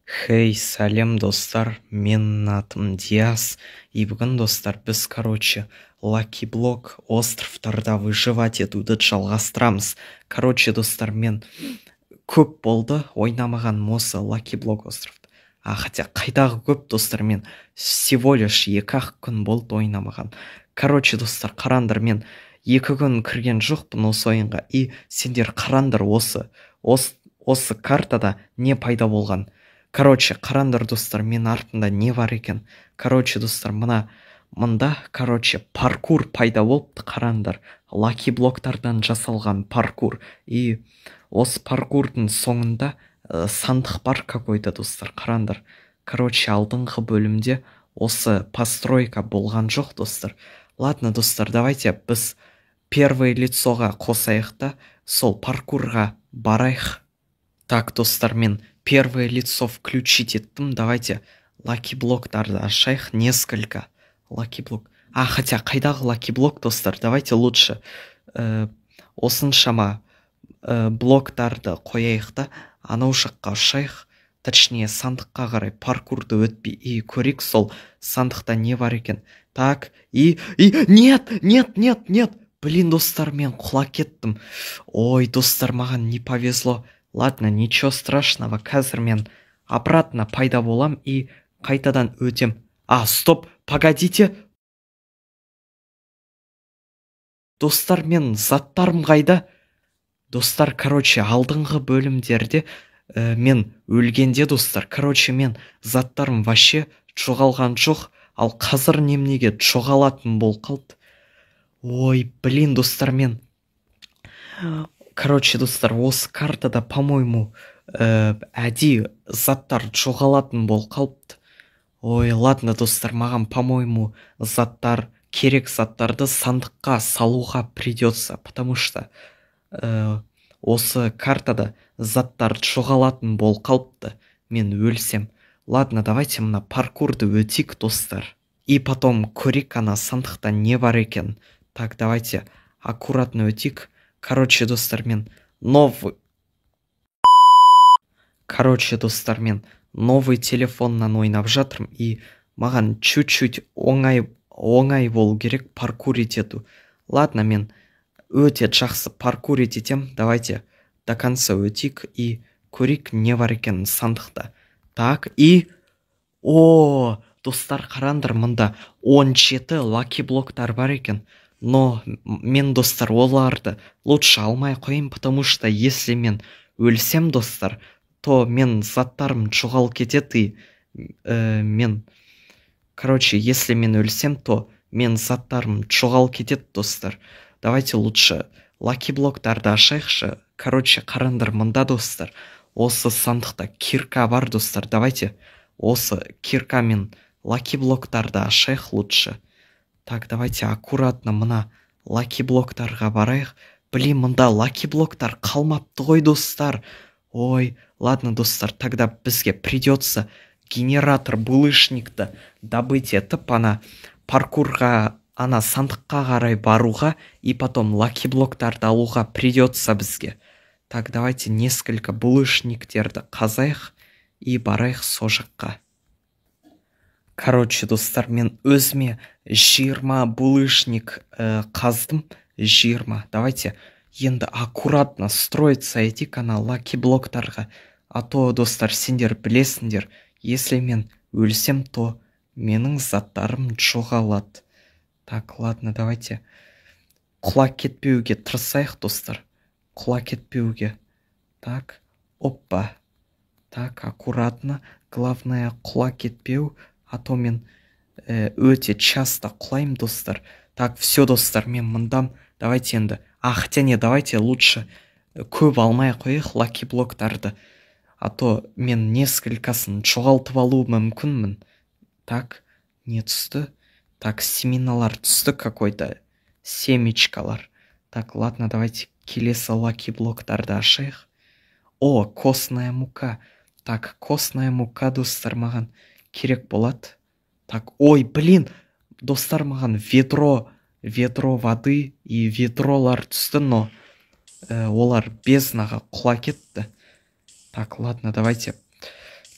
Хей, сәлем достар, менің атым Диас. И бүгін достар, біз, Lucky Block островтарда выживать етуді жалғастырамыз. Достар, мен көп болды ойнамаған осы Lucky Block островты. Хотя қайдағы көп достар, мен всего лишь 2-ақ күн болды ойнамаған. Достар, қарандар, мен 2 күн кірген жоқпын осы ойынға. И сендер қарандар, осы картада не пайда болған. Қарандар достар, мен артында не бар екен. Достар, мында, паркур пайда болыпты, қарандар. Лаки блоктардан жасалған паркур. И осы паркурдың соңында сандық бар какой-то достар, қарандар. Алдыңғы бөлімде осы постройка болған жоқ достар. Ладно достар, давайте біз первое лицоға қосайық та сол паркурға барайық. Так достар, мен первое лицо включить еттім. Давайте Lucky блоктарды ашайық, несколько Lucky блок. Хотя қайдағы Lucky блок достар, давайте лучше осыншама блоктарды қояйық та анау жаққа ұшайық. Точнее, сандыққа қарай паркурды өтпей и көрейік сол сандықта не бар екен. Так, нет. Блин, достар, мен құлап кеттім. Ой, достар, маған не повезло. Ладно, ничего страшного, қазір мен обратно пайда болам и қайтадан өтем. Стоп, погодите. Достар, мен заттарым қайда? Достар, алдыңғы бөлімдерде мен өлгенде достар, мен заттарым вообще жоғалған жоқ, ал қазір немнеге жоғалатын бол қалды. Ой, блин, достар, мен достар, осы картада, по-моему, әдейі заттар жоғалатын бол қалыпты. Ой, ладно, достар, маған, по-моему, керек заттарды сандыққа салуға придется, потому что осы картада заттар жоғалатын бол қалыпты, мен өлсем. Ладно, давайте мына паркурды өтейік, достар. И потом көрейік ана сандықта не бар екен. Так, давайте аккуратно өтейік. Достар, мен новый телефоннан ойнап жатырмын, и маған чуть-чуть оңай болу керек паркурить ету. Ладно, мен өте жақсы паркурить етем. Давайте до конца өтейік и көрейік не бар екен сандықта. Так, и достар, қарандар, мында 17 лаки блоктар бар екен. Но мен, достар, оларды лучше алмай қойым, потому что если мен өлсем, достар, то мен заттарым жоғалып кетеді. Если мен өлсем, то мен заттарым жоғалып кетеді, достар. Давайте лучше Lucky блоктарды ашайықшы. Қарандар, мында, достар, осы сандықта кирка бар, достар. Давайте осы кирка мен Lucky блоктарды ашайық лучше. Так, давайте аккуратно мына Lucky блоктарға барайық. Блин, мында Lucky блоктар қалмапты ғой, достар. Ой, ладно, достар, тогда бізге придется генератор булышникті добыть етіп, паркурға, сандыққа қарай баруға, и потом Lucky блоктарды алуға придется бізге. Так, давайте несколько булышниктерді қазайық и барайық со жаққа. Достар, мен өзіме 20 булышник қаздым. 20. Давайте енді аккуратно строиться етейік ана Lucky блоктарға. А то, достар, сендер білесіңдер, если мен өлсем, то менің заттарым жоғалады. Так, ладно, давайте құлап кетпеуге тырысайық, достар. Құлап кетпеуге. Так, опа. Так, аккуратно. Главное, құлап кетпеу. А то мен өте часто құлайым, достар. Так, все, достар, мен мындам. Давайте енді. Давайте лучше көп алмай қойық Lucky блоктарды. А то мен несколькасын жоғалтып алу мүмкінмін. Так, не түсті? Так, семеналар түсті какой-то. Семечкалар. Так, ладно, давайте келесі Lucky блоктарды ашайық. Костная мука. Так, костная мука, достар, маған керек болады. Так, ой, блин, достар, маған ведро воды и ведролар түсті, но олар безднаға құлап кетті. Так, ладно, давайте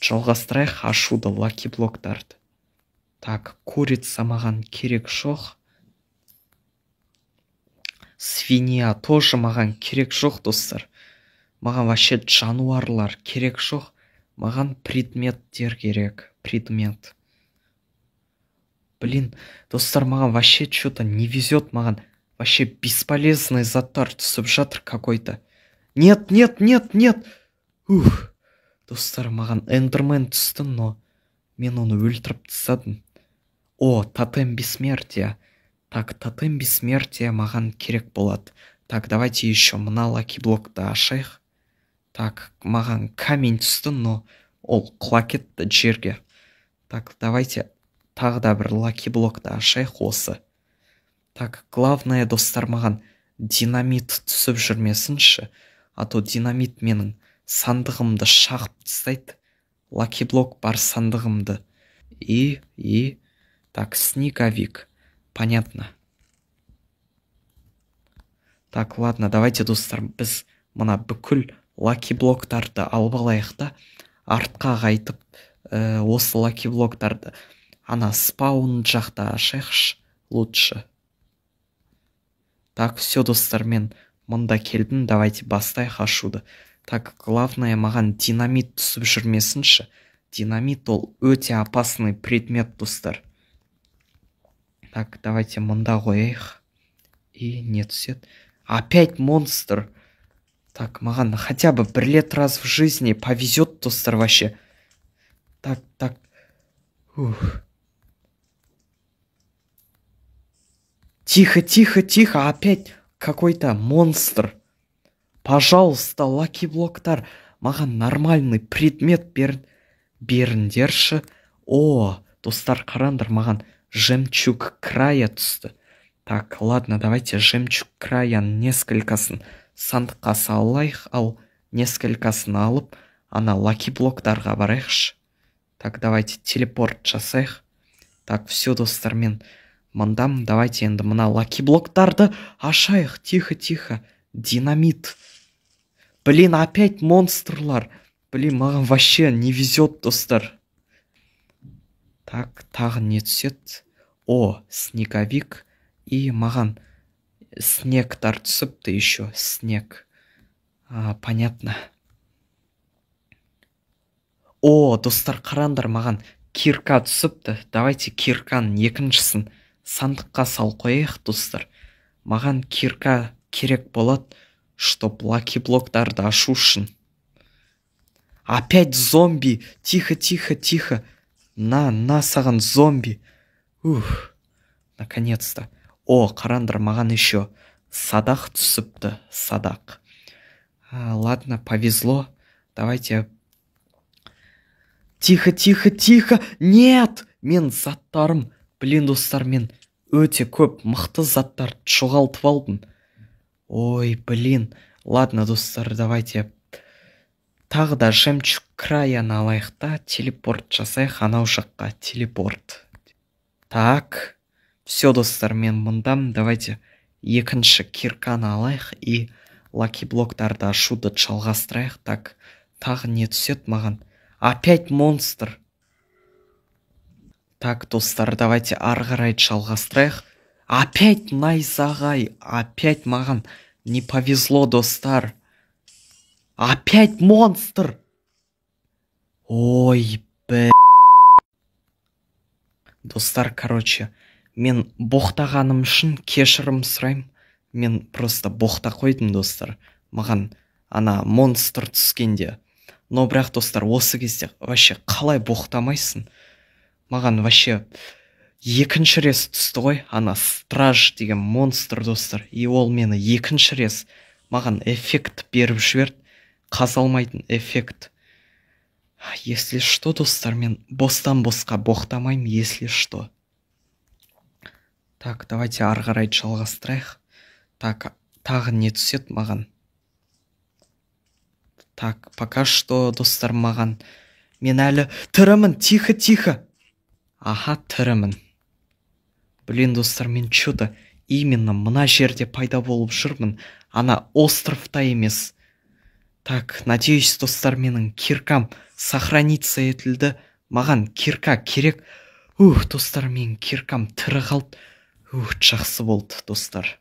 жалғастырайық ашуды лаки блоктарды. Так, курица маған керек жоқ. Свинья тоже маған керек жоқ, достар. Маған вообще жануарлар керек жоқ. Маған предметтер керек. Предмет. Блин, достар, маған вообще что-то не везет. Маған вообще бесполезный заттар түсіп жатыр какой-то. Нет, нет, нет, нет. Ух. Достар, маған эндермен түсті, но мен оны өлтіріп тастадым. О, тотем бессмертия. Так, тотем бессмертия маған керек болады. Так, давайте еще мына лаки блокты ашайық. Так, маған камень түсті, но ол құлап кетті жерге. Так, давайте тағы да бір лаки блокты ашайық осы. Так, главное, достар, маған динамит түсіп жүрмесінші. А то динамит менің сандығымды шағып тастайды. Лаки блок бар сандығымды. И... Так, снеговик. Понятно. Так, ладно, давайте, достар, біз мына бүкіл лаки блоктарды алып алайық та, артқа қайтып, осы лаки блоктарды ана спаун жақта ашайықшы лучше. Так, все, достар, мен мында келдім, давайте бастайық ашуды. Так, главное, маған динамит түсіп жүрмесінші. Динамит ол өте опасный предмет, достар. Так, давайте мында қояйық. И не түсет. Опять монстр. Так, маған хотя бы бір рет раз в жизни повезет, достар, вообще. Так, так. Ух. Тихо, тихо, тихо. Опять какой-то монстр. Пожалуйста, лаки блоктар, маған нормальный предмет беріндерші. О, достар, қараңдар, маған жемчуг края түсті. Так, ладно, давайте жемчуг края несколькасын сандыққа салайық, ал несколькасын алып, ана лаки блоктарға барайықшы. Так, давайте телепорт жасайық. Так, все, достар, мен мындам. Давайте енді мына лаки блоктарды ашайық. Тихо, тихо. Динамит. Блин, опять монстрлар. Блин, маған вообще не везет, достар. Так, тағы не түсет? О, снеговик. И маған снегтар түсіпті еще. Снег. Понятно. О, достар, қарандар, маған кирка түсіпті. Давайте кирканың екіншісін сандыққа сал қояйық, достар. Маған кирка керек болады, чтоб лаки блоктарды ашу үшін. Опять зомби. Тихо, тихо, тихо. На саған зомби. Ух, наконец-то. О, қарандар, маған еще садақ түсіпті. Садақ. Ладно, повезло. Давайте. Тихо, тихо, тихо. Нет, мен заттарым. Блин, достар, мен өте көп мықты заттар жоғалтып алдым. Ой, блин. Ладно, достар, давайте тағы да жемчуг краяны алайық та, телепорт жасайық анау жаққа. Телепорт. Так. Все, достар, мен мындам. Давайте екінші кирканы алайық и лаки блоктарды ашуды жалғастырайық. Так, тағы не түсет маған? Опять монстр. Так, достар, давайте ары қарай жалғастырайық. Опять найзағай. Опять маған не повезло, достар. Опять монстр. Ой, Достар, короче, мен боқтағаным үшін кешірім сұрайым. Мен просто боқта қойдым, достар. Маған ана монстр түскенде. Но бірақ, достар, осы кезде вообще қалай боқтамайсың? Маған вообще екінші рез түсті ғой, ана страж деген монстр, достар. И ол мені екінші рез маған эффект беріп жіберді. Қазалмайтын эффект. Если что, достар, мен бостан босқа боқтамайым, если что. Так, давайте ары қарай жалғастырайық. Так, тағы не түсет маған? Так, пока что, достар, маған мен әлі тірімін. Тихо, тихо. Аха, тірімін. Блин, достар, мен что-то именно мына жерде пайда болып жүрмін. Ана островта емес. Так, надеюсь, достар, менің киркам сохранится етілді. Маған кирка керек. Достар, менің киркам тірі қалды. Жақсы болды, достар.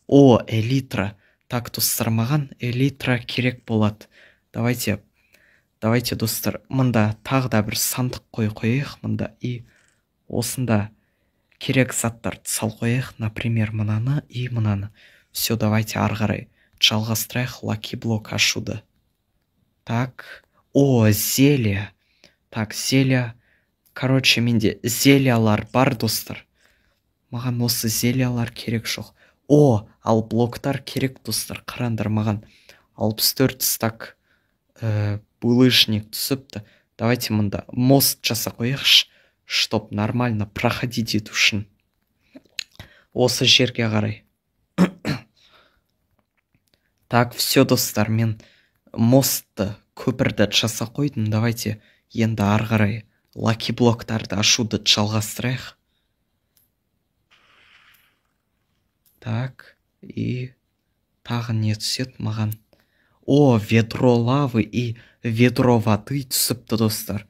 Элитра. Так, достар, маған элитра керек болады. Давайте, достар, мында тағы да бір сандық қойық мында. И осында керек заттарды сал қойық. Например, мынаны и мынаны. Все, давайте ары қарай жалғастырайық Lucky Block ашуды. Так, зелья. Так, зелья. Короче, менде зельялар бар, достар. Маған осы зельялар керек жоқ. Ал блоктар керек, достар. Қарандар, маған 64 стак булыжник түсіпті. Давайте мында мост жаса қойықшы, чтоб нормально проходить ету үшін. Осы жерге қарай. Так, все, достар, мен мостты, көпірді жаса қойдым. Давайте енді ары қарай Lucky блоктарды ашуды жалғастырайық. Так, и тағы не түсет маған? Ведро лавы и ведро воды түсіпті, достар.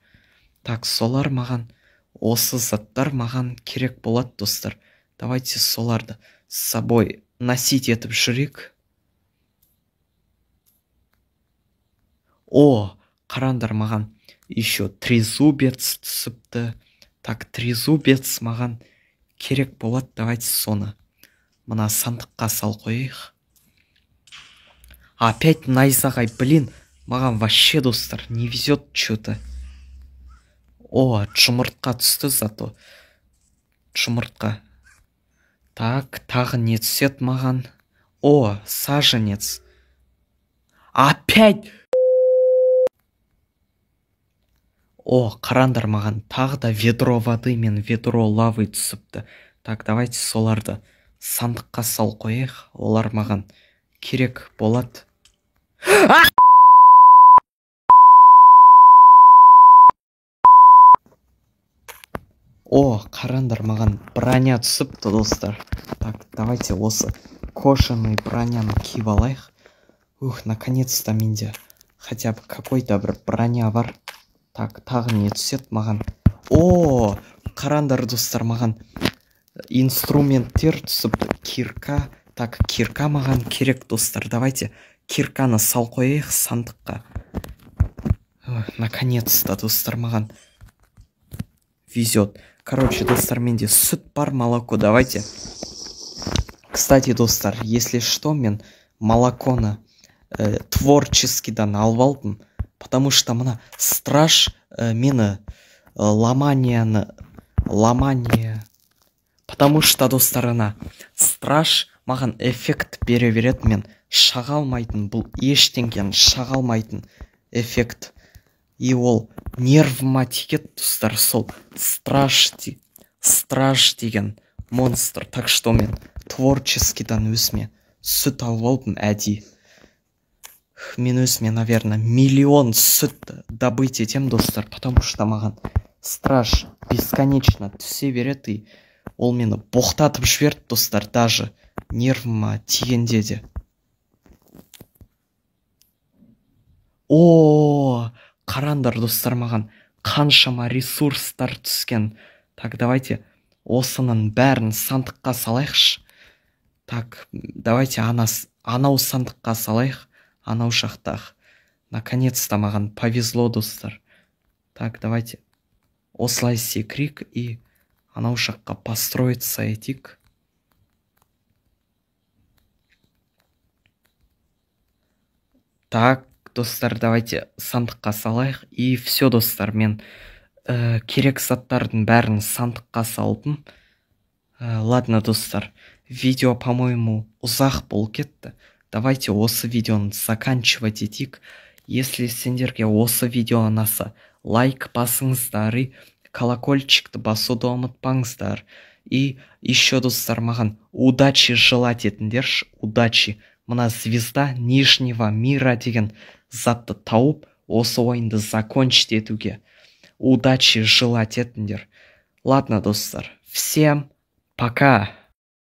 Так, солар маған, осы заттар маған керек болады, достар. Давайте соларды с собой носить етіп жүрек. Қарандар, маған еще трезубец түсіпті. Так, трезубец маған керек болады. Давайте соны мына сандыққа сал қойық. Опять найзағай, блин, маған вообще, достар, не везет что-то. Жұмыртқа түсті зато. Жұмыртқа. Так, тағы не түсет маған? Саженец. Опять! Қарандар, маған тағы да ведро воды мен ведро лавы түсіпті. Так, давайте соларды сандыққа сал қойық. Олар маған керек болады. Қарандар, маған броня түсіпті, достар. Так, давайте осы кожаный броняны киіп алайық. Наконец-то менде хотя бы какой-то бір броня бар. Так, тағы не түсет маған? Қарандар, достар, маған инструменттер түсіпті. Кирка. Так, кирка маған керек, достар. Давайте кирканы сал қойық сандыққа. Наконец-то, достар, маған везет. Короче, достар, менде сүт бар, молоко. Давайте. Кстати, достар, если что, мен молоконы творческийдан алып алдым. Потому что мына страж мені ламания. Потому что, достар, страж маған эффект бере береді. Мен шаға алмайтын, бұл ештеңкені шаға алмайтын эффект. И ол нервыма тигет, достар, сол страж деген монстр. Так что мен творческийдан өзіме сүт алып алдым, әдейі. Мен өзіме, наверное, миллион сүт добыть етем, достар, потому что маған страж бесконечно түсе береді, и ол мені боқтатып жіберді, достар, даже нервыма тигенде де. Қарандар, достар, маған қаншама ресурстар түскен. Так, давайте осының бәрін сандыққа салайықшы. Так, давайте анау сандыққа салайық. Анау шақтақ. Наконец-то маған повезло, достар. Так, давайте осылай секірейік и анау жаққа построиться етейік. Так, достар, давайте сандыққа салайық. И все, достар, мен керек заттардың бәрін сандыққа салдым. Ладно, достар, видео, по-моему, ұзақ болып кетті. Давайте осы видеоны заканчивать етейік. Если сендерге осы видео ұнаса, лайк басыңыздар и колокольчикті басуды ұмытпаңыздар. И еще, достар, маған удачи желать етіңдерші, удачи. Мына звезда Нижнего мира деген затты тауып, осы ойынды закончить етуге удачи желать етіңдер. Ладно, достар, всем пока!